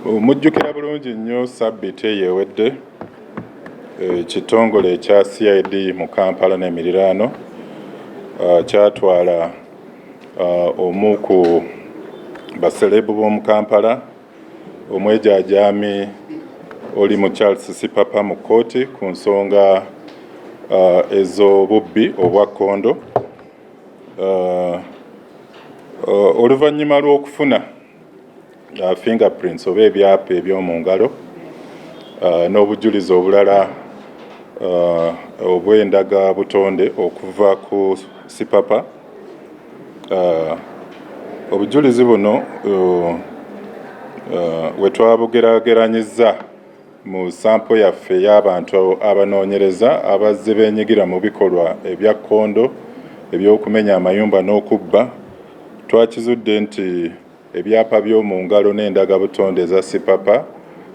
Mujjukira bulungi nnyo ssabbiiti ey'ewedde ekitongole ekya CID mu Kampala n'emiriraano kyatwala omu ku baselebu b'omu Kampala omwejaajaami oli mu Charles Sipapa mu kkooti ku nsonga ez'obubbi obwa kkondo. Oluvannyuma lw'okufuna fingerprints oba ebyapa eby'omu ngalo n'obujulizi obulala obw'endaga butonde okuva ku Sipapa. Obujulizi buno we twabugeraageranyizza mu sampo yaffe y'abantu abanoonyereza abazze beenyigira mu bikolwa ebya kkondo eby'okumenya amayumba n'okubba, twakizudde nti ebyapa by'omu ngalo n'endaga butonde eza Sipapa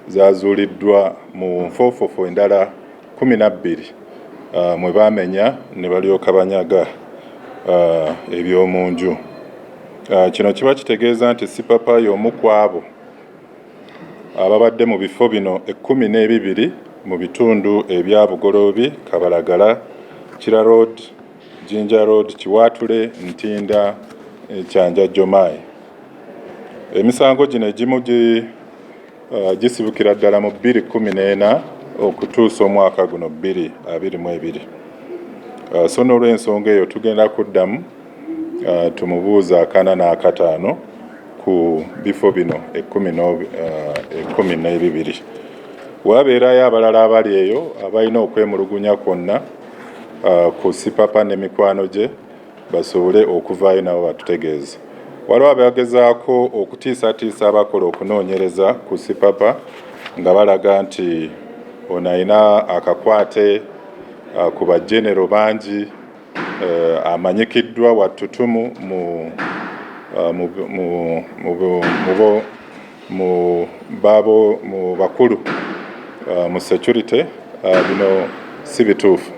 zaazuuliddwa mu nfoofofo endala 12 mwe baamenya ne balyoka banyaga eby'omu nju. Kino kiba kitegeeza nti Sipapa y'omu ku abo ababadde mu bifo bino 12 mu bitundu ebya Bugoloobi, Kabalagala, Kira Road, Jinja Road, Kiwaatule, Ntinda, Kyanjajjomayi. Emisango gino egimu gisibukira ddala mu 2014 okutuusa omwaka guno 2022. So n'olw'ensonga eyo tugenda kuddamu tumubuuza akana n'akataano ku bifo bino 12. Wabeerayo abalala abali eyo abalina okwemulugunya kwonna ku Sipapa ne mikwano gye basobole okuvaayo nabo batutegeeze. Waliwo abagezaako okutiisatiisa abakola okunoonyereza ku Sipapa nga balaga nti ono alina akakwate ku bajenero bangi amanyikiddwa wattutumu mu bakulu mu security. Bino si bituufu.